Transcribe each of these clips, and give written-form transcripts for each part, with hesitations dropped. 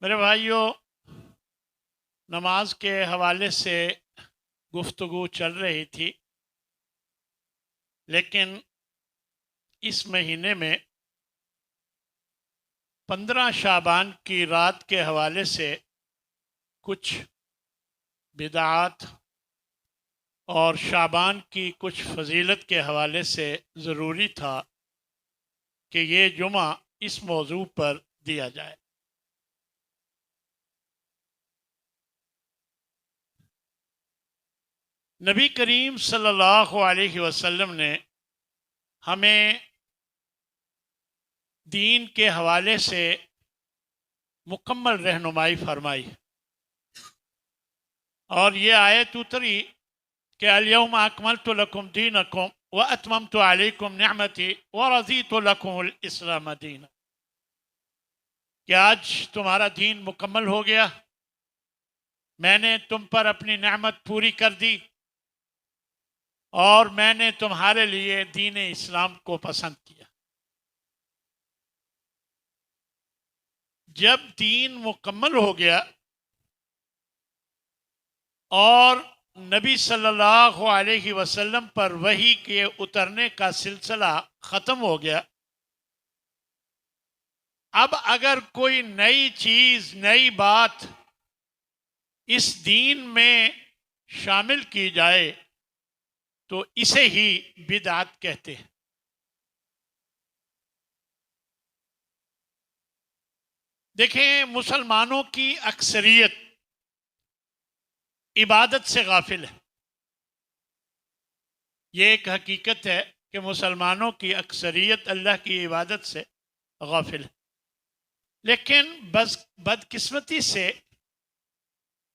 میرے بھائیوں، نماز کے حوالے سے گفتگو چل رہی تھی، لیکن اس مہینے میں 15 شعبان کی رات کے حوالے سے کچھ بدعات اور شعبان کی کچھ فضیلت کے حوالے سے ضروری تھا کہ یہ جمعہ اس موضوع پر دیا جائے۔ نبی کریم صلی اللہ علیہ وسلم نے ہمیں دین کے حوالے سے مکمل رہنمائی فرمائی، اور یہ آیت اتری کہ الیوم اکملت لکم دینکم واتممت علیکم نعمتی ورضیت لکم الاسلام دینا، کہ آج تمہارا دین مکمل ہو گیا، میں نے تم پر اپنی نعمت پوری کر دی اور میں نے تمہارے لیے دین اسلام کو پسند کیا۔ جب دین مکمل ہو گیا اور نبی صلی اللہ علیہ وسلم پر وحی کے اترنے کا سلسلہ ختم ہو گیا، اب اگر کوئی نئی چیز، نئی بات اس دین میں شامل کی جائے تو اسے ہی بدعت کہتے ہیں۔ دیکھیں، مسلمانوں کی اکثریت عبادت سے غافل ہے۔ یہ ایک حقیقت ہے کہ مسلمانوں کی اکثریت اللہ کی عبادت سے غافل ہے، لیکن بدقسمتی سے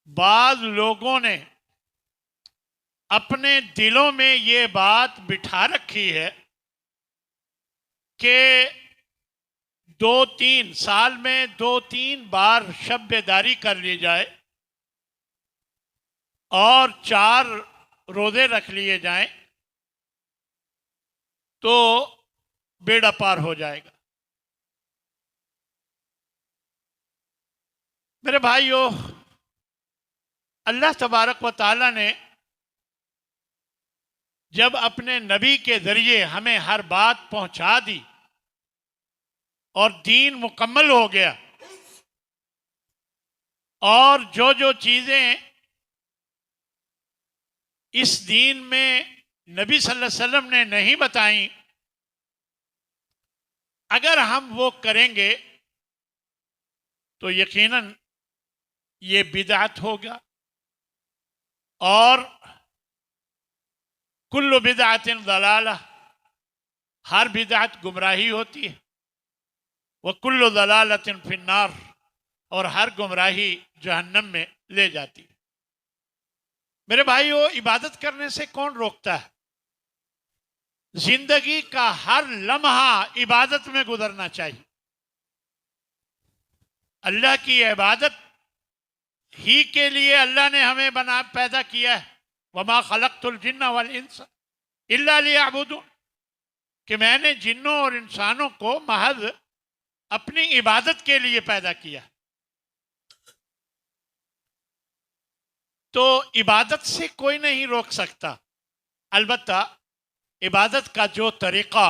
بعض لوگوں نے اپنے دلوں میں یہ بات بٹھا رکھی ہے کہ 2-3 سال میں 2-3 بار شب بیداری کر لی جائے اور 4 روزے رکھ لیے جائیں تو بیڑا پار ہو جائے گا۔ میرے بھائیوں، اللہ تبارک و تعالی نے جب اپنے نبی کے ذریعے ہمیں ہر بات پہنچا دی اور دین مکمل ہو گیا، اور جو چیزیں اس دین میں نبی صلی اللہ علیہ وسلم نے نہیں بتائیں، اگر ہم وہ کریں گے تو یقیناً یہ بدعت ہوگا، اور کل بدعت ضلالہ، ہر بدعت گمراہی ہوتی ہے، وکل ضلالۃ فی النار، اور ہر گمراہی جہنم میں لے جاتی ہے۔ میرے بھائیو، عبادت کرنے سے کون روکتا ہے؟ زندگی کا ہر لمحہ عبادت میں گزرنا چاہیے۔ اللہ کی عبادت ہی کے لیے اللہ نے ہمیں پیدا کیا ہے، وما خلقت الجن والانس الا لیعبدون، کہ میں نے جنوں اور انسانوں کو محض اپنی عبادت کے لیے پیدا کیا۔ تو عبادت سے کوئی نہیں روک سکتا، البتہ عبادت کا جو طریقہ،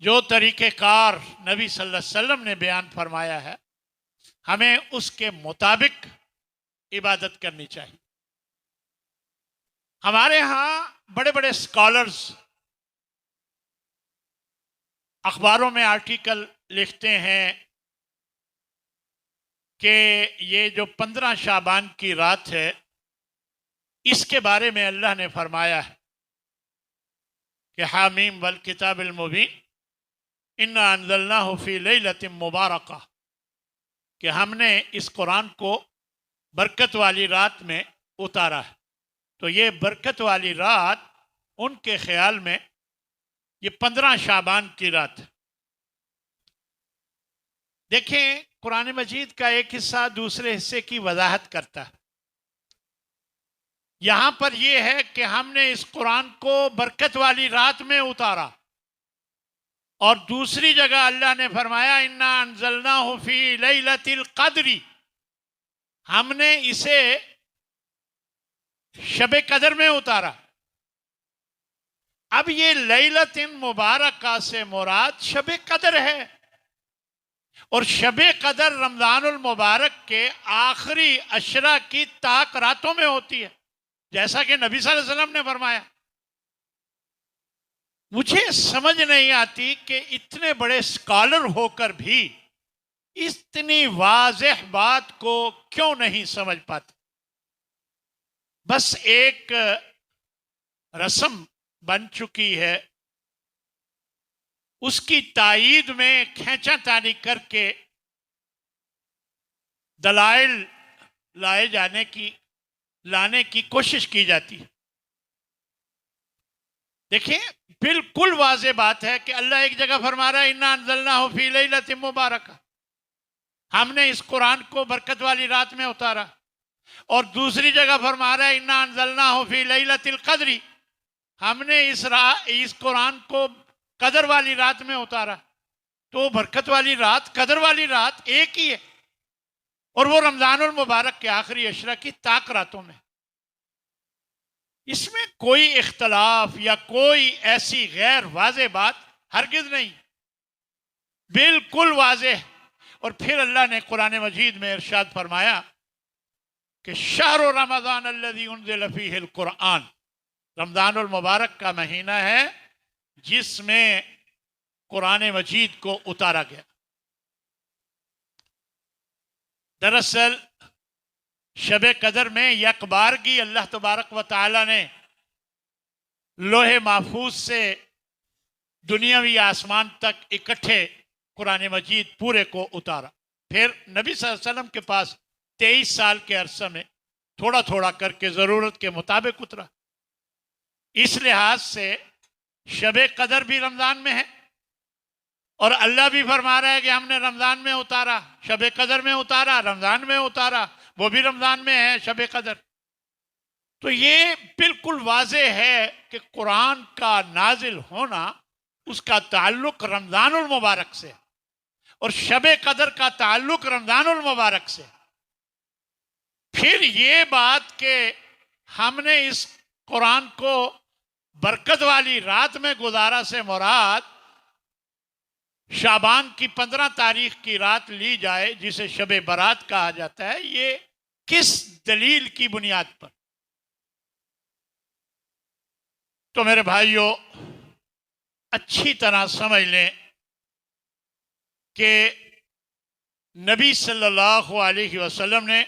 جو طریقہ کار نبی صلی اللہ علیہ وسلم نے بیان فرمایا ہے، ہمیں اس کے مطابق عبادت کرنی چاہیے۔ ہمارے ہاں بڑے بڑے اسکالرز اخباروں میں آرٹیکل لکھتے ہیں کہ یہ جو 15 شعبان کی رات ہے، اس کے بارے میں اللہ نے فرمایا ہے کہ حامیم والکتاب المبین انا انزلناہ فی لیلۃ مبارکہ، کہ ہم نے اس قرآن کو برکت والی رات میں اتارا ہے۔ تو یہ برکت والی رات ان کے خیال میں یہ 15 شعبان کی رات ہے۔ دیکھیں، قرآن مجید کا ایک حصہ دوسرے حصے کی وضاحت کرتا ہے۔ یہاں پر یہ ہے کہ ہم نے اس قرآن کو برکت والی رات میں اتارا، اور دوسری جگہ اللہ نے فرمایا انا انزلناہ فی لیلۃ القدر، ہم نے اسے شب قدر میں اتارا۔ اب یہ لیلۃ مبارکہ سے مراد شب قدر ہے، اور شب قدر رمضان المبارک کے آخری عشرہ کی طاق راتوں میں ہوتی ہے، جیسا کہ نبی صلی اللہ علیہ وسلم نے فرمایا۔ مجھے سمجھ نہیں آتی کہ اتنے بڑے اسکالر ہو کر بھی اتنی واضح بات کو کیوں نہیں سمجھ پاتے۔ بس ایک رسم بن چکی ہے، اس کی تائید میں کھینچا تانی کر کے دلائل لانے کی کوشش کی جاتی ہے۔ دیکھیں، بالکل واضح بات ہے کہ اللہ ایک جگہ فرما رہا ہے انا انزلناہ فی لیلۃ مبارکہ، ہم نے اس قرآن کو برکت والی رات میں اتارا، اور دوسری جگہ فرما رہا ہے انا انزلناہ فی لیلۃ القدر، ہم نے اس قرآن کو قدر والی رات میں اتارا۔ تو برکت والی رات، قدر والی رات ایک ہی ہے، اور وہ رمضان المبارک کے آخری عشرہ کی طاق راتوں میں۔ اس میں کوئی اختلاف یا کوئی ایسی غیر واضح بات ہرگز نہیں، بالکل واضح۔ اور پھر اللہ نے قرآن مجید میں ارشاد فرمایا کہ شہر رمضان الذی انزل فیہ القرآن، رمضان المبارک کا مہینہ ہے جس میں قرآن مجید کو اتارا گیا۔ دراصل شب قدر میں یکبارگی اللہ تبارک و تعالی نے لوح محفوظ سے دنیاوی آسمان تک اکٹھے قرآن مجید پورے کو اتارا۔ پھر نبی صلی اللہ علیہ وسلم کے پاس 23 سال کے عرصے میں تھوڑا تھوڑا کر کے ضرورت کے مطابق اترا۔ اس لحاظ سے شب قدر بھی رمضان میں ہے، اور اللہ بھی فرما رہا ہے کہ ہم نے رمضان میں اتارا، شب قدر میں اتارا، رمضان میں اتارا، وہ بھی رمضان میں ہے شب قدر۔ تو یہ بالکل واضح ہے کہ قرآن کا نازل ہونا، اس کا تعلق رمضان المبارک سے، اور شب قدر کا تعلق رمضان المبارک سے۔ پھر یہ بات کہ ہم نے اس قرآن کو برکت والی رات میں گزارا سے مراد شعبان کی 15 تاریخ کی رات لی جائے جسے شب برات کہا جاتا ہے، یہ کس دلیل کی بنیاد پر؟ تو میرے بھائیوں، اچھی طرح سمجھ لیں کہ نبی صلی اللہ علیہ وسلم نے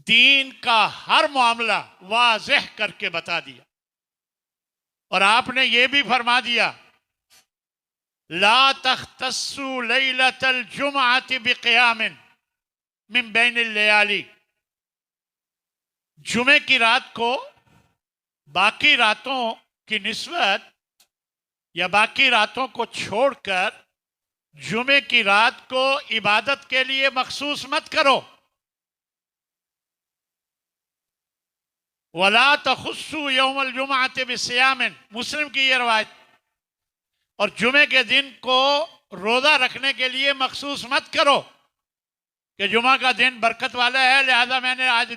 دین کا ہر معاملہ واضح کر کے بتا دیا، اور آپ نے یہ بھی فرما دیا لا تختصوا لیلۃ الجمعۃ بقیام من بین اللیالی، جمعے کی رات کو باقی راتوں کی نسبت یا باقی راتوں کو چھوڑ کر جمعے کی رات کو عبادت کے لیے مخصوص مت کرو۔ وَلَا تَخُصُّوا يَوْمَ الْجُمْعَةِ بِصِيَامٍ، مسلم کی یہ روایت۔ اور جمعے کے دن کو روزہ رکھنے کے لیے مخصوص مت کرو کہ جمعہ کا دن برکت والا ہے لہذا میں نے آج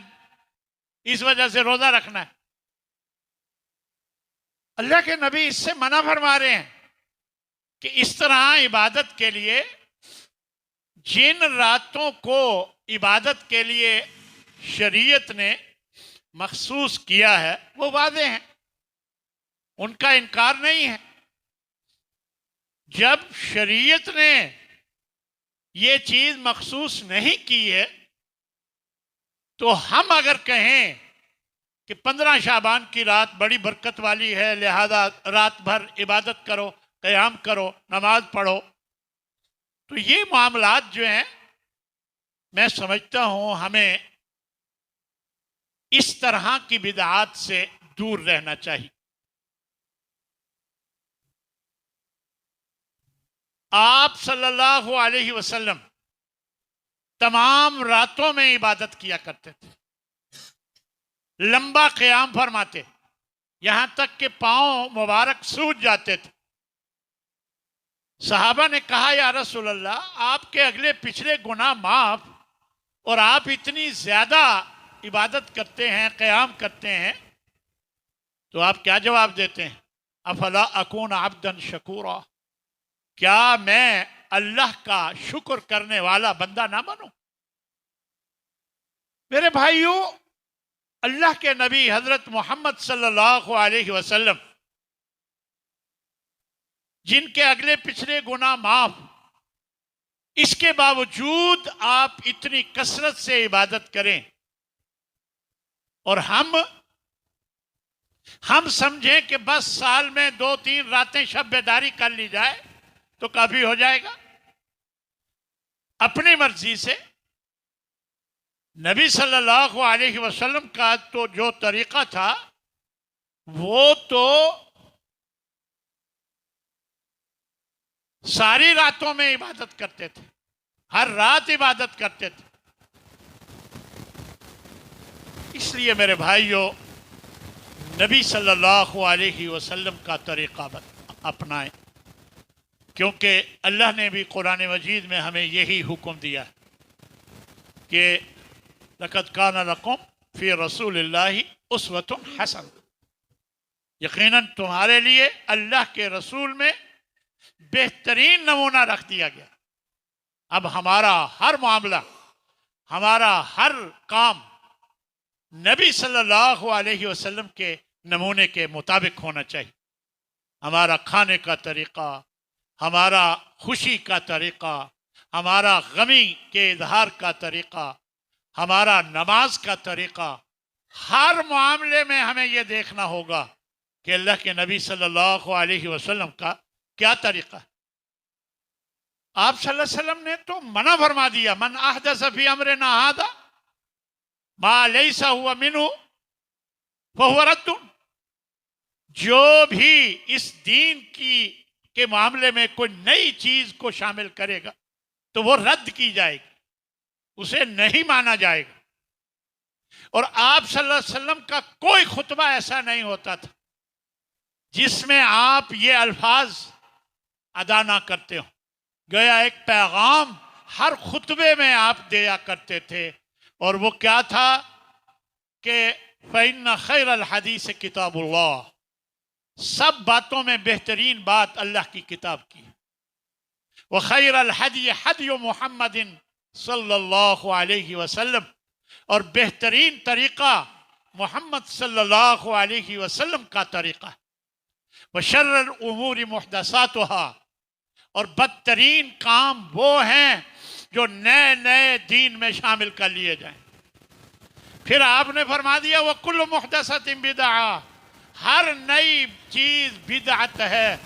اس وجہ سے روزہ رکھنا ہے۔ اللہ کے نبی اس سے منع فرما رہے ہیں کہ اس طرح عبادت کے لیے جن راتوں کو عبادت کے لیے شریعت نے مخصوص کیا ہے وہ واضح ہیں، ان کا انکار نہیں ہے۔ جب شریعت نے یہ چیز مخصوص نہیں کی ہے تو ہم اگر کہیں کہ 15 شعبان کی رات بڑی برکت والی ہے لہذا رات بھر عبادت کرو، قیام کرو، نماز پڑھو، تو یہ معاملات جو ہیں میں سمجھتا ہوں ہمیں اس طرح کی بدعات سے دور رہنا چاہیے۔ آپ صلی اللہ علیہ وسلم تمام راتوں میں عبادت کیا کرتے تھے، لمبا قیام فرماتے، یہاں تک کہ پاؤں مبارک سوج جاتے تھے۔ صحابہ نے کہا یا رسول اللہ، آپ کے اگلے پچھلے گناہ معاف اور آپ اتنی زیادہ عبادت کرتے ہیں، قیام کرتے ہیں، تو آپ کیا جواب دیتے ہیں؟ افلا اکون عبدا شکورا، کیا میں اللہ کا شکر کرنے والا بندہ نہ بنوں؟ میرے بھائیوں، اللہ کے نبی حضرت محمد صلی اللہ علیہ وسلم، جن کے اگلے پچھلے گناہ معاف، اس کے باوجود آپ اتنی کثرت سے عبادت کریں اور ہم سمجھیں کہ بس سال میں 2-3 راتیں شب بیداری کر لی جائے تو کافی ہو جائے گا۔ اپنی مرضی سے نبی صلی اللہ علیہ وسلم کا تو جو طریقہ تھا وہ تو ساری راتوں میں عبادت کرتے تھے، ہر رات عبادت کرتے تھے۔ اس لیے میرے بھائیوں، نبی صلی اللہ علیہ وسلم کا طریقہ اپنائیں، کیونکہ اللہ نے بھی قرآن مجید میں ہمیں یہی حکم دیا ہے کہ لَقَدْ كَانَ لَكُمْ فِي رَسُولِ اللَّهِ أُسْوَةٌ حَسَنَةٌ، یقیناً تمہارے لیے اللہ کے رسول میں بہترین نمونہ رکھ دیا گیا۔ اب ہمارا ہر معاملہ، ہمارا ہر کام نبی صلی اللہ علیہ وسلم کے نمونے کے مطابق ہونا چاہیے۔ ہمارا کھانے کا طریقہ، ہمارا خوشی کا طریقہ، ہمارا غمی کے اظہار کا طریقہ، ہمارا نماز کا طریقہ، ہر معاملے میں ہمیں یہ دیکھنا ہوگا کہ اللہ کے نبی صلی اللہ علیہ وسلم کا کیا طریقہ ہے۔ آپ صلی اللہ علیہ وسلم نے تو منع فرما دیا، من احدث فی امرنا ھذا ما لیس هو منہ فہو رد، جو بھی اس دین کے معاملے میں کوئی نئی چیز کو شامل کرے گا تو وہ رد کی جائے گی، اسے نہیں مانا جائے گا۔ اور آپ صلی اللہ علیہ وسلم کا کوئی خطبہ ایسا نہیں ہوتا تھا جس میں آپ یہ الفاظ ادا نہ کرتے ہوں۔ گویا ایک پیغام ہر خطبے میں آپ دیا کرتے تھے، اور وہ کیا تھا کہ فَإِنَّ خَيْرَ الْحَدِيثِ کتاب اللہ، سب باتوں میں بہترین بات اللہ کی کتاب کی۔ وَخَيْرَ الْحَدِيِ حَدْيُ مُحَمَّدٍ صلی اللہ علیہ وسلم، اور بہترین طریقہ محمد صلی اللہ علیہ وسلم کا طریقہ ہے۔ وَشَرَّ الْأُمُورِ مُحْدَثَاتُهَا، اور بدترین کام وہ ہیں جو نئے نئے دین میں شامل کر لیے جائیں۔ پھر آپ نے فرما دیا وَكُلُّ مُحْدَثَةٍ بِدْعَةٍ، ہر نئی چیز بدعت ہے،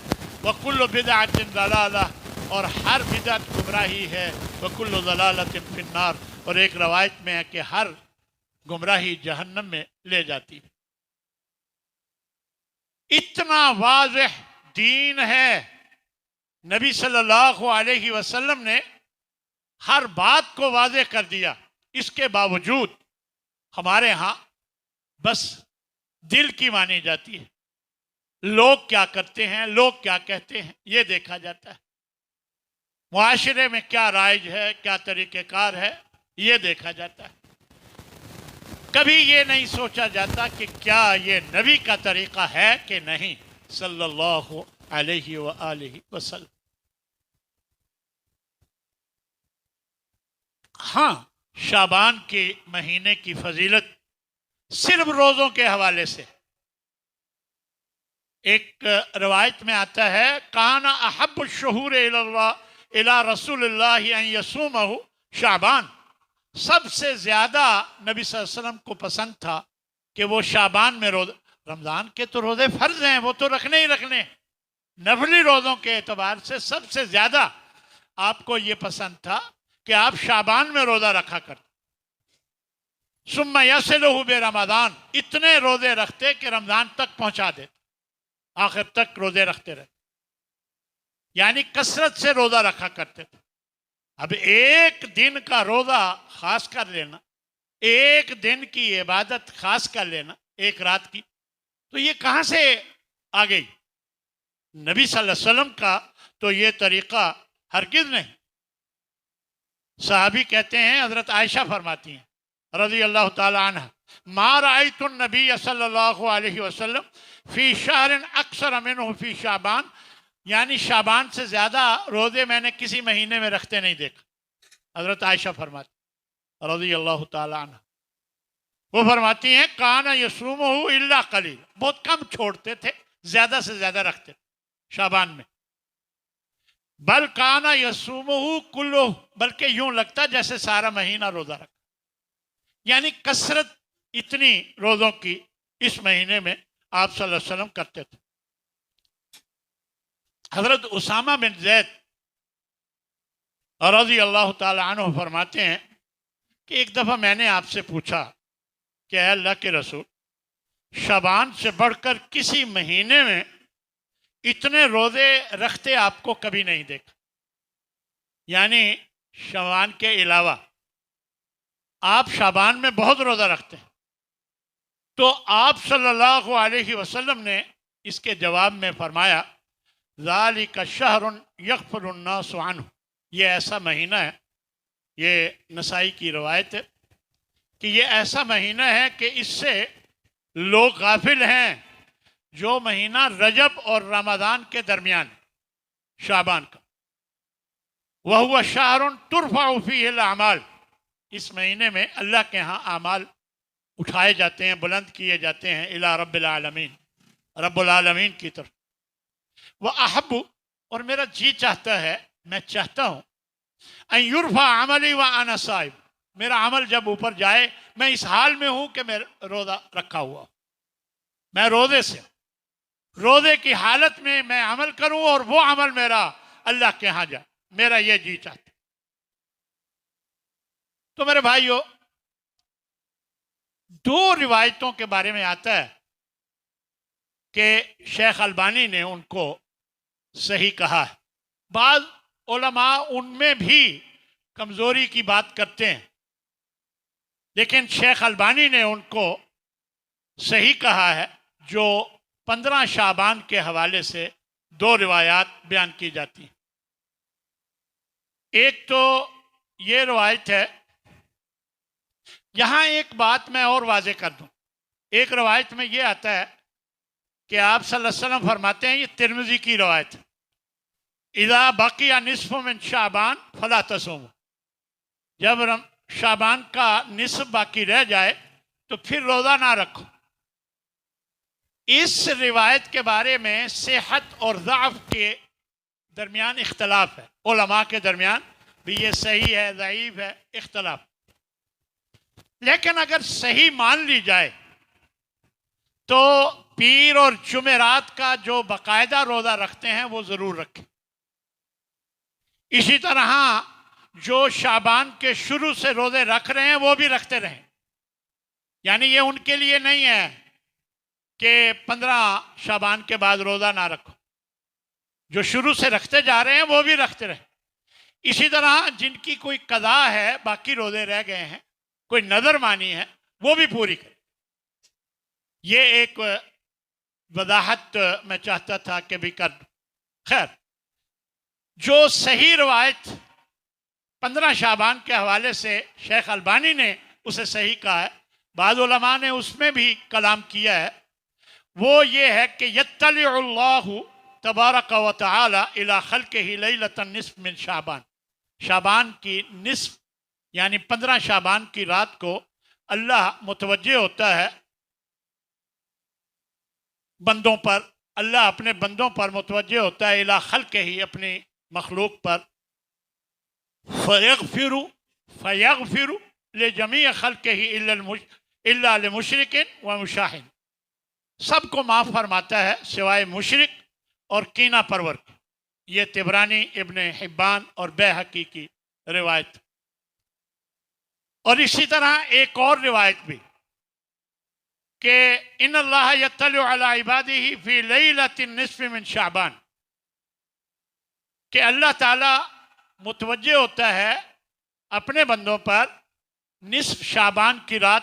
وَكُلُّ بِدْعَةٍ ضَلَالَةٍ، اور ہر بدعت گمراہی ہے، وَكُلُّ ضَلَالَةٍ فِي النَّارِ، اور ایک روایت میں ہے کہ ہر گمراہی جہنم میں لے جاتی ہے۔ اتنا واضح دین ہے، نبی صلی اللہ علیہ وسلم نے ہر بات کو واضح کر دیا۔ اس کے باوجود ہمارے ہاں بس دل کی مانی جاتی ہے، لوگ کیا کرتے ہیں، لوگ کیا کہتے ہیں، یہ دیکھا جاتا ہے۔ معاشرے میں کیا رائج ہے، کیا طریقہ کار ہے، یہ دیکھا جاتا ہے۔ کبھی یہ نہیں سوچا جاتا کہ کیا یہ نبی کا طریقہ ہے کہ نہیں، صلی اللہ علیہ وآلہ وسلم۔ ہاں، شعبان کے مہینے کی فضیلت صرف روزوں کے حوالے سے، ایک روایت میں آتا ہے کان احب الشہور الی رسول اللہ ان یصومہ شعبان، سب سے زیادہ نبی صلی اللہ علیہ وسلم کو پسند تھا کہ وہ شعبان میں روزہ، رمضان کے تو روزے فرض ہیں، وہ تو رکھنے ہی رکھنے، نفلی روزوں کے اعتبار سے سب سے زیادہ آپ کو یہ پسند تھا کہ آپ شعبان میں روزہ رکھا کرتے۔ ثم یصلہ برمضان، اتنے روزے رکھتے کہ رمضان تک پہنچا دیتے، آخر تک روزے رکھتے رہتے، یعنی کثرت سے روزہ رکھا کرتے تھے۔ اب ایک دن کا روزہ خاص کر لینا، ایک دن کی عبادت خاص کر لینا، ایک رات کی، تو یہ کہاں سے آ گئی؟ نبی صلی اللہ علیہ وسلم کا تو یہ طریقہ ہرگز نہیں۔ صحابی کہتے ہیں، حضرت عائشہ فرماتی ہیں رضی اللہ تعالی عنہ، ما رأیت النبی صلی اللہ علیہ وسلم فی شہر اکثر منہ فی شعبان، یعنی شعبان سے زیادہ روزے میں نے کسی مہینے میں رکھتے نہیں دیکھا۔ حضرت عائشہ فرماتی رضی اللہ تعالی عنہ، وہ فرماتی ہیں کان یصومہ الا قلیل، بہت کم چھوڑتے تھے، زیادہ سے زیادہ رکھتے تھے شعبان میں۔ بل کانا یصومہ کلہ، بلکہ یوں لگتا جیسے سارا مہینہ روزہ رکھا، یعنی کثرت اتنی روزوں کی اس مہینے میں آپ صلی اللہ علیہ وسلم کرتے تھے۔ حضرت اسامہ بن زید رضی اللہ تعالی عنہ فرماتے ہیں کہ ایک دفعہ میں نے آپ سے پوچھا کہ اے اللہ کے رسول، شعبان سے بڑھ کر کسی مہینے میں اتنے روزے رکھتے آپ کو کبھی نہیں دیکھا، یعنی شعبان کے علاوہ آپ شعبان میں بہت روزہ رکھتے ہیں۔ تو آپ صلی اللہ علیہ وسلم نے اس کے جواب میں فرمایا ذالک شہر یغفل الناس عنہ، یہ ایسا مہینہ ہے، یہ نسائی کی روایت ہے کہ یہ ایسا مہینہ ہے کہ اس سے لوگ غافل ہیں، جو مہینہ رجب اور رمضان کے درمیان شعبان کا، وَهُوَ شَهْرٌ تُرْفَعُ فِيهِ الْأَعْمَالِ، اس مہینے میں اللہ کے ہاں اعمال اٹھائے جاتے ہیں، بلند کیے جاتے ہیں الی رب العالمین، رب العالمین کی طرف۔ وَأَحَبُّ، اور میرا جی چاہتا ہے، میں چاہتا ہوں، ان یرفع عملی وأنا صائم، میرا عمل جب اوپر جائے میں اس حال میں ہوں کہ میں روزہ رکھا ہوا ہوں، میں روزے سے، روزے کی حالت میں میں عمل کروں اور وہ عمل میرا اللہ کے ہاں جائے، میرا یہ جی چاہتا۔ تو میرے بھائیو، دو روایتوں کے بارے میں آتا ہے کہ شیخ البانی نے ان کو صحیح کہا ہے، بعض علماء ان میں بھی کمزوری کی بات کرتے ہیں، لیکن شیخ البانی نے ان کو صحیح کہا ہے، جو 15 شعبان کے حوالے سے دو روایات بیان کی جاتی ہیں۔ ایک تو یہ روایت ہے، یہاں ایک بات میں اور واضح کر دوں، ایک روایت میں یہ آتا ہے کہ آپ صلی اللہ علیہ وسلم فرماتے ہیں، یہ ترمذی کی روایت ہے، اذا بقی نصف من شعبان فلا تصوموا، جب شعبان کا نصف باقی رہ جائے تو پھر روزہ نہ رکھو۔ اس روایت کے بارے میں صحت اور ضعف کے درمیان اختلاف ہے، علماء کے درمیان بھی یہ صحیح ہے ضعیف ہے، اختلاف۔ لیکن اگر صحیح مان لی جائے تو پیر اور جمعرات کا جو باقاعدہ روزہ رکھتے ہیں وہ ضرور رکھیں، اسی طرح جو شعبان کے شروع سے روزے رکھ رہے ہیں وہ بھی رکھتے رہیں، یعنی یہ ان کے لیے نہیں ہے کہ 15 شعبان کے بعد روزہ نہ رکھو، جو شروع سے رکھتے جا رہے ہیں وہ بھی رکھتے رہیں۔ اسی طرح جن کی کوئی قضا ہے، باقی روزے رہ گئے ہیں، کوئی نظر مانی ہے، وہ بھی پوری کریں۔ یہ ایک وضاحت میں چاہتا تھا کہ بھی کر دوں۔ خیر، جو صحیح روایت 15 شعبان کے حوالے سے شیخ البانی نے اسے صحیح کہا ہے، بعض علماء نے اس میں بھی کلام کیا ہے، وہ یہ ہے کہ یطلع اللہ تبارک و تعالی الی خلقہ لیلۃ النصف من شعبان، شعبان کی نصف یعنی 15 شعبان کی رات کو اللہ متوجہ ہوتا ہے بندوں پر، اللہ اپنے بندوں پر متوجہ ہوتا ہے الی خلقہ، اپنی مخلوق پر، فیغفر لجمیع خلقہ الا لمشرک و مشاہد، سب کو معاف فرماتا ہے سوائے مشرک اور کینہ پرور کے۔ یہ طبرانی، ابن حبان اور بیہقی کی روایت۔ اور اسی طرح ایک اور روایت بھی کہ ان اللہ یطلع علی عبادہ فی لیلۃ النصف من شعبان، کہ اللہ تعالی متوجہ ہوتا ہے اپنے بندوں پر نصف شعبان کی رات،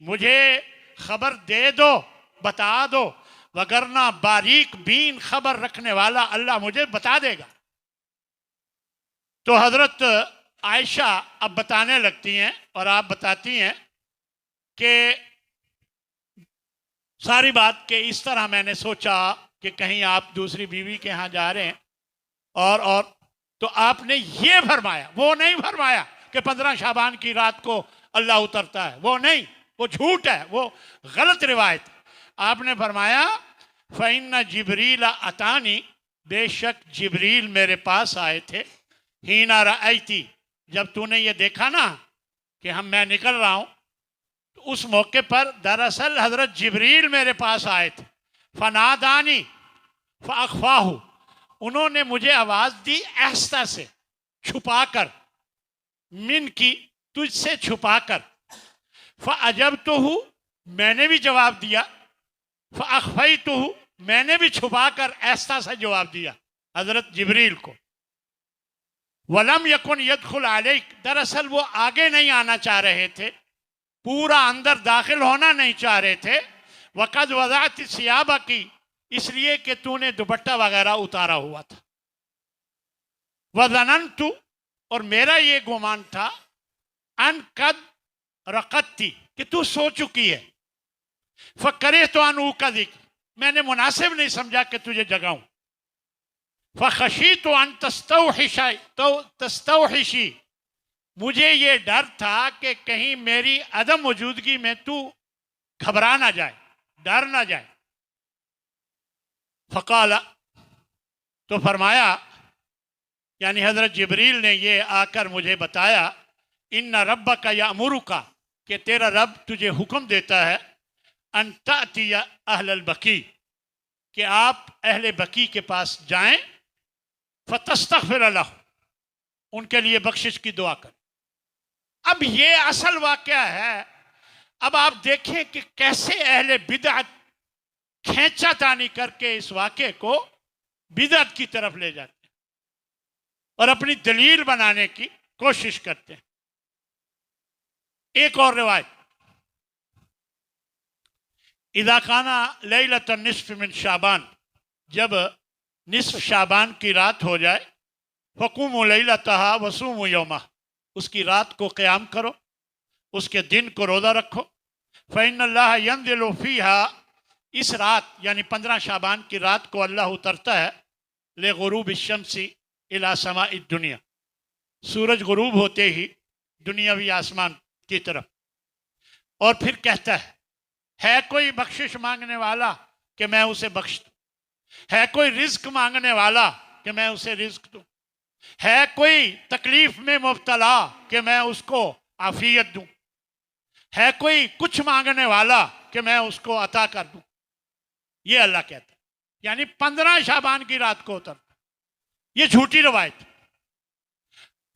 مجھے خبر دے دو، بتا دو، وگرنہ باریک بین خبر رکھنے والا اللہ مجھے بتا دے گا۔ تو حضرت عائشہ اب بتانے لگتی ہیں اور آپ بتاتی ہیں کہ ساری بات کہ اس طرح میں نے سوچا کہ کہیں آپ دوسری بیوی کے ہاں جا رہے ہیں اور تو آپ نے یہ فرمایا، وہ نہیں فرمایا کہ 15 شعبان کی رات کو اللہ اترتا ہے، وہ نہیں، وہ جھوٹ ہے، وہ غلط روایت۔ آپ نے فرمایا فَإِنَّ جِبْرِيلَ أَتَانِي، بے شک جبریل میرے پاس آئے تھے، حِينَ رَأَيْتِ، جب تو نے یہ دیکھا نا کہ میں نکل رہا ہوں، تو اس موقع پر دراصل حضرت جبریل میرے پاس آئے تھے، فَنَادَانِي فَأَخْفَاهُ، انہوں نے مجھے آواز دی آہستہ سے، چھپا کر، من کی، تجھ سے چھپا کر، فَأَجَبْتُهُ، میں نے بھی جواب دیا، فَأَخْفَيْتُهُ، میں نے بھی چھپا کر آہستہ سے جواب دیا حضرت جبریل کو۔ وَلَمْ يَكُنْ يَدْخُلْ عَلَيْكَ، دراصل وہ آگے نہیں آنا چاہ رہے تھے، پورا اندر داخل ہونا نہیں چاہ رہے تھے۔ وَقَدْ وَضَعْتِ ثِيَابَكِ، اس لیے کہ تو نے دوپٹہ وغیرہ اتارا ہوا تھا۔ وَظَنَنْتُ، اور میرا یہ گمان تھا، أَنْ قَدْ رَقَدْتِ، کہ تو سو چکی ہے۔ فَكَرِهْتُ أَنْ أُوقِظَكِ، میں نے مناسب نہیں سمجھا کہ تجھے جگاؤں۔ فَخَشِيتُ أَنْ تَسْتَوْحِشِي، مجھے یہ ڈر تھا کہ کہیں میری عدم موجودگی میں تو گھبرا نہ جائے، ڈر نہ جائے۔ فقال، تو فرمایا، یعنی حضرت جبریل نے یہ آ کر مجھے بتایا، ان ربک یامرک، کہ تیرا رب تجھے حکم دیتا ہے، ان تأتی اہل البقیع، کہ آپ اہل بقیع کے پاس جائیں، فتستغفر لہ، ان کے لیے بخشش کی دعا کریں۔ اب یہ اصل واقعہ ہے۔ اب آپ دیکھیں کہ کیسے اہل بدعت کھینچا تانی کر کے اس واقعے کو بدعت کی طرف لے جاتے ہیں اور اپنی دلیل بنانے کی کوشش کرتے ہیں۔ ایک اور روایت، اذا کان لیلۃ النصف من شعبان، جب نصف شعبان کی رات ہو جائے، فقوموا لیلتہا وصوموا یومہ، اس کی رات کو قیام کرو، اس کے دن کو روزہ رکھو۔ فإن اللہ ينزل فیہا، اس رات یعنی 15 شعبان کی رات کو اللہ اترتا ہے، لغروب الشمس الی سماء الدنیا، سورج غروب ہوتے ہی دنیاوی آسمان کی طرف، اور پھر کہتا ہے کوئی بخشش مانگنے والا کہ میں اسے بخش دوں، ہے کوئی رزق مانگنے والا کہ میں اسے رزق دوں، ہے کوئی تکلیف میں مبتلا کہ میں اس کو عافیت دوں، ہے کوئی کچھ مانگنے والا کہ میں اس کو عطا کر دوں۔ یہ اللہ کہتا ہے، یعنی 15 شعبان کی رات کو اترتا۔ یہ جھوٹی روایت۔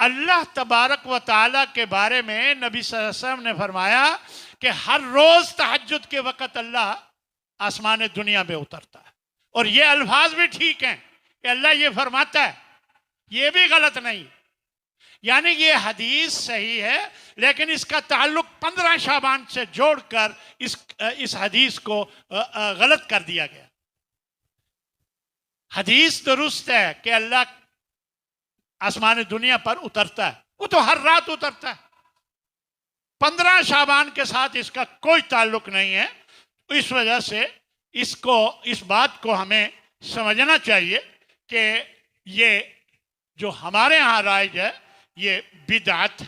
اللہ تبارک و تعالیٰ کے بارے میں نبی صلی اللہ علیہ وسلم نے فرمایا کہ ہر روز تہجد کے وقت اللہ آسمان دنیا میں اترتا ہے، اور یہ الفاظ بھی ٹھیک ہیں کہ اللہ یہ فرماتا ہے، یہ بھی غلط نہیں، یعنی یہ حدیث صحیح ہے، لیکن اس کا تعلق 15 شعبان سے جوڑ کر اس حدیث کو غلط کر دیا گیا۔ حدیث درست ہے کہ اللہ آسمان دنیا پر اترتا ہے، وہ تو ہر رات اترتا ہے، 15 شعبان کے ساتھ اس کا کوئی تعلق نہیں ہے۔ اس وجہ سے اس بات کو ہمیں سمجھنا چاہیے کہ یہ جو ہمارے ہاں رائج ہے یہ بدعت۔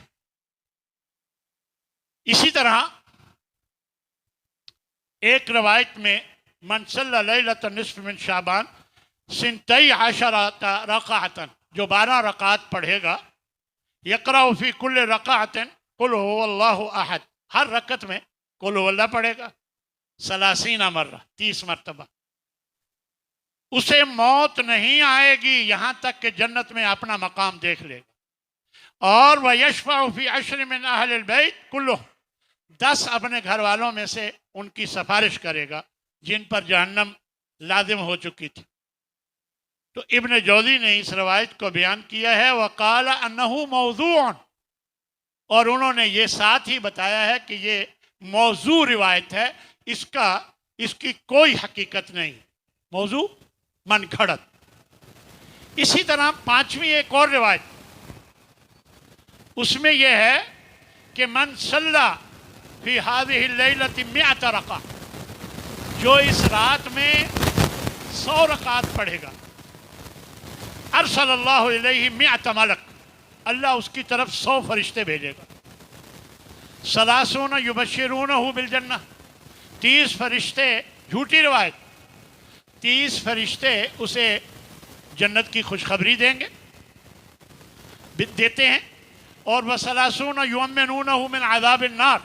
اسی طرح ایک روایت میں من صلی لیلۃ النصف من شعبان 12 رکعۃ، جو 12 رکعات پڑھے گا، یقرأ فی کل رکعۃ قل هو اللہ احد، ہر رکعت میں قل هو اللہ پڑھے گا 30 مرہ، 30 مرتبہ، اسے موت نہیں آئے گی یہاں تک کہ جنت میں اپنا مقام دیکھ لے گا۔ اور وَيَشْفَعُ فِي 10 مِنْ أَهْلِ الْبَيْتِ كُلُّهُمْ، 10 اپنے گھر والوں میں سے ان کی سفارش کرے گا جن پر جہنم لازم ہو چکی تھی۔ تو ابن جوزی نے اس روایت کو بیان کیا ہے، وَقَالَ أَنَّهُ مَوْضُوعٌ، اور انہوں نے یہ ساتھ ہی بتایا ہے کہ یہ موضوع روایت ہے، اس کی کوئی حقیقت نہیں، موضوع من گھڑت۔ اسی طرح پانچویں ایک اور روایت، اس میں یہ ہے کہ من صلی فی هذه اللیلۃ 100 رکعہ، جو اس رات میں 100 رکعات پڑھے گا، ارسل اللہ علیہ 100 ملک، اللہ اس کی طرف 100 فرشتے بھیجے گا، 30 یبشرونہ بالجنہ، 30 فرشتے، جھوٹی روایت، 30 فرشتے اسے جنت کی خوشخبری دیں گے، دیتے ہیں، اور وَثَلَاثُونَ یُؤْمِنُونَهُ مِنْ عَذَابِ النَّارِ،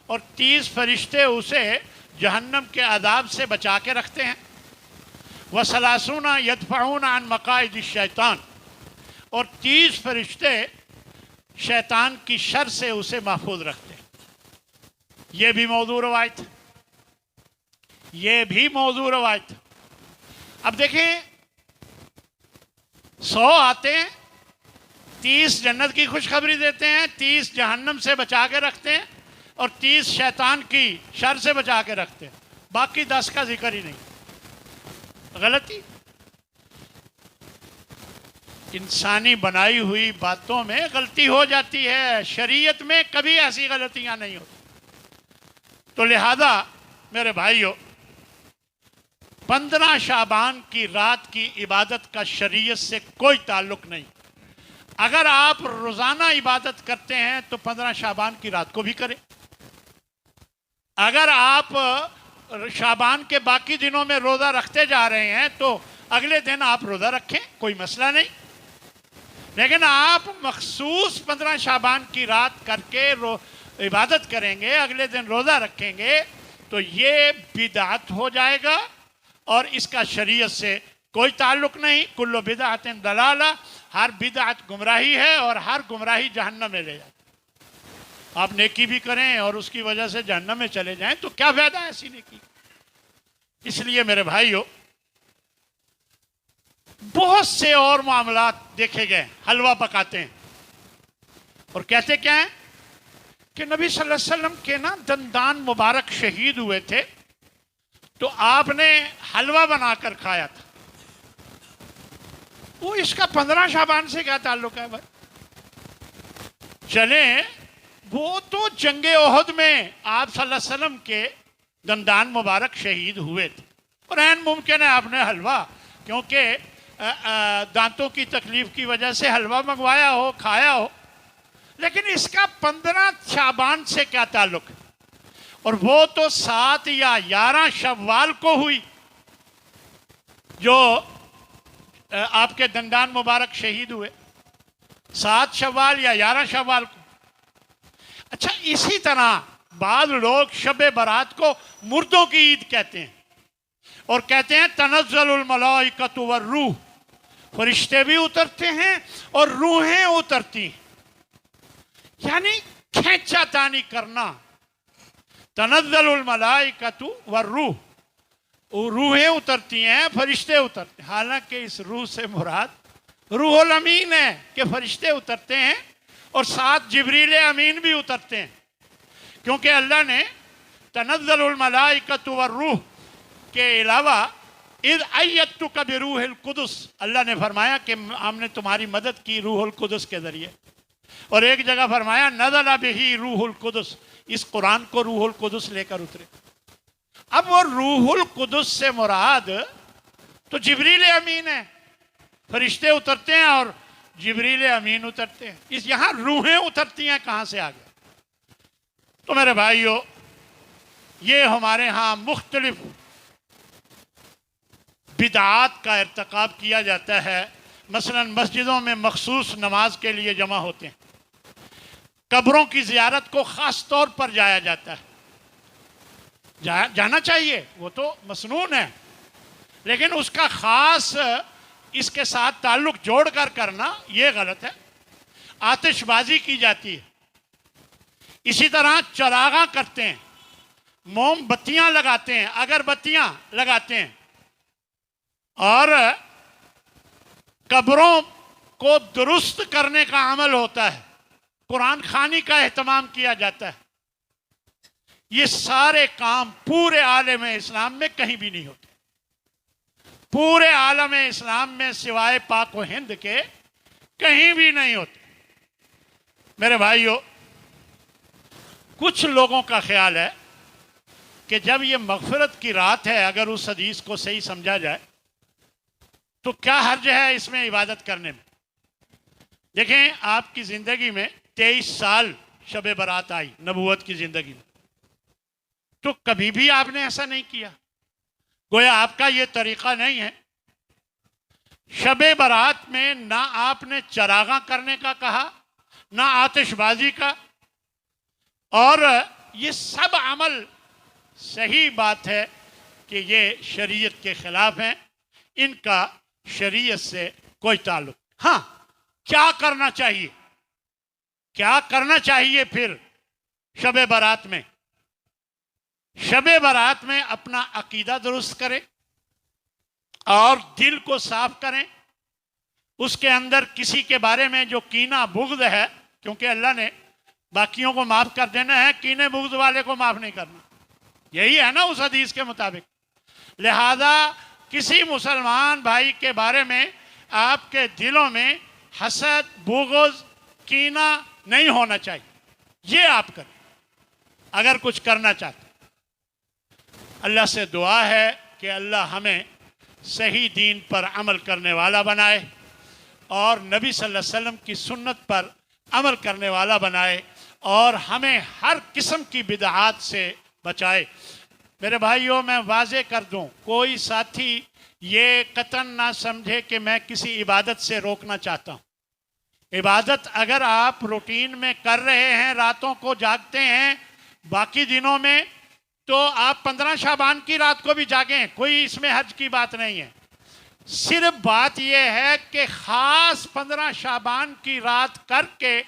اور 30 فرشتے اسے جہنم کے عذاب سے بچا کے رکھتے ہیں، وَثَلَاثُونَ يَدْفَعُونَ عَنْ مَقَائِدِ الشَّيْطَانِ، اور 30 فرشتے شیطان کی شر سے اسے محفوظ رکھتے ہیں۔ یہ بھی موضوع روایت، یہ بھی موضوع روایت۔ اب دیکھیں، 100 آتے ہیں، 30 جنت کی خوشخبری دیتے ہیں، 30 جہنم سے بچا کے رکھتے ہیں، اور 30 شیطان کی شر سے بچا کے رکھتے ہیں، باقی 10 کا ذکر ہی نہیں۔ غلطی، انسانی بنائی ہوئی باتوں میں غلطی ہو جاتی ہے، شریعت میں کبھی ایسی غلطیاں نہیں ہوتی۔ تو لہذا میرے بھائیو، 15 شعبان کی رات کی عبادت کا شریعت سے کوئی تعلق نہیں۔ اگر آپ روزانہ عبادت کرتے ہیں تو 15 شعبان کی رات کو بھی کریں، اگر آپ شعبان کے باقی دنوں میں روزہ رکھتے جا رہے ہیں تو اگلے دن آپ روزہ رکھیں، کوئی مسئلہ نہیں، لیکن آپ مخصوص 15 شعبان کی رات کر کے عبادت کریں گے، اگلے دن روزہ رکھیں گے، تو یہ بدعت ہو جائے گا، اور اس کا شریعت سے کوئی تعلق نہیں۔ کل بدعت ضلالہ، ہر بدعت گمراہی ہے، اور ہر گمراہی جہنم میں لے جاتی ہے۔ آپ نیکی بھی کریں اور اس کی وجہ سے جہنم میں چلے جائیں تو کیا فائدہ ہے ایسی نیکی؟ اس لیے میرے بھائیو، بہت سے اور معاملات دیکھے گئے، حلوہ پکاتے ہیں اور کہتے کیا ہیں کہ نبی صلی اللہ علیہ وسلم کے دندان مبارک شہید ہوئے تھے تو آپ نے حلوہ بنا کر کھایا تھا۔ وہ اس کا 15 شعبان سے کیا تعلق ہے بھائی؟ چلیں، وہ تو جنگ احد میں آپ صلی اللہ علیہ وسلم کے دندان مبارک شہید ہوئے تھے، اور عین ممکن ہے آپ نے حلوہ، کیونکہ دانتوں کی تکلیف کی وجہ سے حلوہ منگوایا ہو، کھایا ہو، لیکن اس کا 15 شعبان سے کیا تعلق ہے؟ اور وہ تو 7 یا 11 شوال کو ہوئی جو آپ کے دندان مبارک شہید ہوئے، 7 شوال یا 11 شوال کو۔ اچھا، اسی طرح بعض لوگ شب برات کو مردوں کی عید کہتے ہیں، اور کہتے ہیں تنزل الملائکۃ والروح، فرشتے بھی اترتے ہیں اور روحیں اترتی ہیں، یعنی کھینچا تانی کرنا۔ تنزل الملائکۃ والروح، روحیں اترتی ہیں، فرشتے اترتے ہیں، حالانکہ اس روح سے مراد روح الامین ہے کہ فرشتے اترتے ہیں، اور ساتھ جبریل امین بھی اترتے ہیں، کیونکہ اللہ نے تنزل الملائکۃ والروح کے علاوہ اذ ایدتک بروح القدس، اللہ نے فرمایا کہ ہم نے تمہاری مدد کی روح القدس کے ذریعے، اور ایک جگہ فرمایا نزل بہ روح القدس، اس قرآن کو روح القدس لے کر اترے۔ اب وہ روح القدس سے مراد تو جبریل امین ہے، فرشتے اترتے ہیں اور جبریل امین اترتے ہیں، یہاں روحیں اترتی ہیں، کہاں سے آ گئے؟ تو میرے بھائیو، یہ ہمارے ہاں مختلف بدعات کا ارتکاب کیا جاتا ہے۔ مثلا مسجدوں میں مخصوص نماز کے لیے جمع ہوتے ہیں، قبروں کی زیارت کو خاص طور پر جایا جاتا ہے، جانا چاہیے، وہ تو مسنون ہے، لیکن اس کا خاص اس کے ساتھ تعلق جوڑ کر کرنا یہ غلط ہے۔ آتش بازی کی جاتی ہے، اسی طرح چراغاں کرتے ہیں، موم بتیاں لگاتے ہیں، اگربتیاں لگاتے ہیں، اور قبروں کو درست کرنے کا عمل ہوتا ہے، قرآن خوانی کا اہتمام کیا جاتا ہے۔ یہ سارے کام پورے عالم اسلام میں کہیں بھی نہیں ہوتے، پورے عالم اسلام میں سوائے پاک و ہند کے کہیں بھی نہیں ہوتے۔ میرے بھائیو، کچھ لوگوں کا خیال ہے کہ جب یہ مغفرت کی رات ہے، اگر اس حدیث کو صحیح سمجھا جائے تو کیا حرج ہے اس میں عبادت کرنے میں؟ دیکھیں، آپ کی زندگی میں 23 سال شب برات آئی، نبوت کی زندگی میں، تو کبھی بھی آپ نے ایسا نہیں کیا، گویا آپ کا یہ طریقہ نہیں ہے۔ شب برات میں نہ آپ نے چراغاں کرنے کا کہا، نہ آتش بازی کا، اور یہ سب عمل صحیح بات ہے کہ یہ شریعت کے خلاف ہیں، ان کا شریعت سے کوئی تعلق۔ ہاں، کیا کرنا چاہیے؟ کیا کرنا چاہیے پھر شب برات میں؟ شب برات میں اپنا عقیدہ درست کریں اور دل کو صاف کریں، اس کے اندر کسی کے بارے میں جو کینہ بغض ہے، کیونکہ اللہ نے باقیوں کو معاف کر دینا ہے، کینے بغض والے کو معاف نہیں کرنا، یہی ہے نا اس حدیث کے مطابق۔ لہذا کسی مسلمان بھائی کے بارے میں آپ کے دلوں میں حسد، بغض، کینہ نہیں ہونا چاہیے، یہ آپ کریں اگر کچھ کرنا چاہتے۔ اللہ سے دعا ہے کہ اللہ ہمیں صحیح دین پر عمل کرنے والا بنائے اور نبی صلی اللہ علیہ وسلم کی سنت پر عمل کرنے والا بنائے اور ہمیں ہر قسم کی بدعات سے بچائے۔ میرے بھائیوں، میں واضح کر دوں، کوئی ساتھی یہ قطعاً نہ سمجھے کہ میں کسی عبادت سے روکنا چاہتا ہوں۔ عبادت اگر آپ روٹین میں کر رہے ہیں، راتوں کو جاگتے ہیں باقی دنوں میں، تو آپ 15 شعبان کی رات کو بھی جاگیں، کوئی اس میں حرج کی بات نہیں ہے۔ صرف بات یہ ہے کہ خاص 15 شعبان کی رات کر کے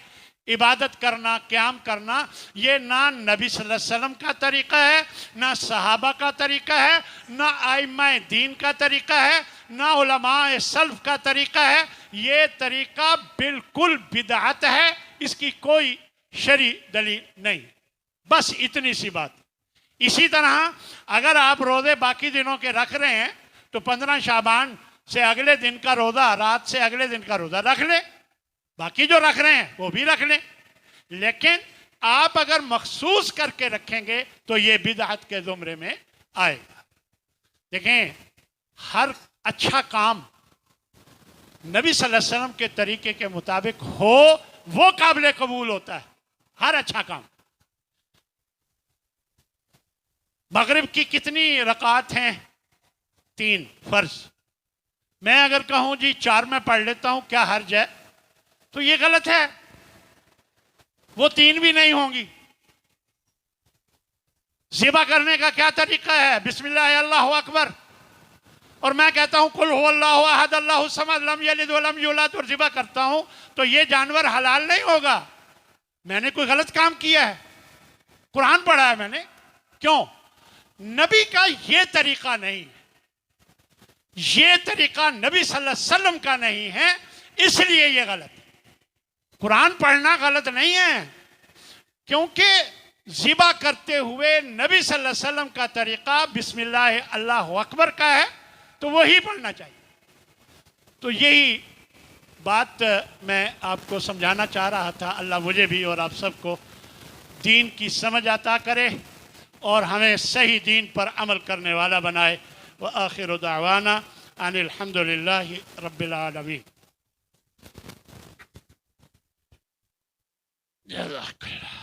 عبادت کرنا، قیام کرنا، یہ نہ نبی صلی اللہ علیہ وسلم کا طریقہ ہے، نہ صحابہ کا طریقہ ہے، نہ ائمہ دین کا طریقہ ہے، نہ علماء سلف کا طریقہ ہے۔ یہ طریقہ بالکل بدعت ہے، اس کی کوئی شرعی دلیل نہیں۔ بس اتنی سی بات۔ اسی طرح اگر آپ روزے باقی دنوں کے رکھ رہے ہیں تو 15 شعبان سے اگلے دن کا روزہ، رات سے اگلے دن کا روزہ رکھ لیں، باقی جو رکھ رہے ہیں وہ بھی رکھ لیں، لیکن آپ اگر مخصوص کر کے رکھیں گے تو یہ بدعت کے زمرے میں آئے گا۔ دیکھیں، ہر اچھا کام نبی صلی اللہ علیہ وسلم کے طریقے کے مطابق ہو وہ قابل قبول ہوتا ہے، ہر اچھا کام۔ مغرب کی کتنی رکعات ہیں؟ 3 فرض۔ میں اگر کہوں جی 4 میں پڑھ لیتا ہوں، کیا حرج ہے؟ تو یہ غلط ہے، وہ 3 بھی نہیں ہوں گی۔ ذبح کرنے کا کیا طریقہ ہے؟ بسم اللہ اللہ اکبر، اور میں کہتا ہوں قل هو اللہ احد اللہ الصمد لم یلد ولم یولد، اور ذبح کرتا ہوں، تو یہ جانور حلال نہیں ہوگا۔ میں نے کوئی غلط کام کیا ہے؟ قرآن پڑھا ہے میں نے، کیوں؟ نبی کا یہ طریقہ نہیں ہے، یہ طریقہ نبی صلی اللہ علیہ وسلم کا نہیں ہے، اس لیے یہ غلط ہے۔ قرآن پڑھنا غلط نہیں ہے، کیونکہ ذبح کرتے ہوئے نبی صلی اللہ علیہ وسلم کا طریقہ بسم اللہ اللہ اکبر کا ہے، تو وہی پڑھنا چاہیے۔ تو یہی بات میں آپ کو سمجھانا چاہ رہا تھا۔ اللہ مجھے بھی اور آپ سب کو دین کی سمجھ عطا کرے اور ہمیں صحیح دین پر عمل کرنے والا بنائے۔ وآخر دعوانا ان الحمد للہ رب العالمین۔ جزاک اللہ۔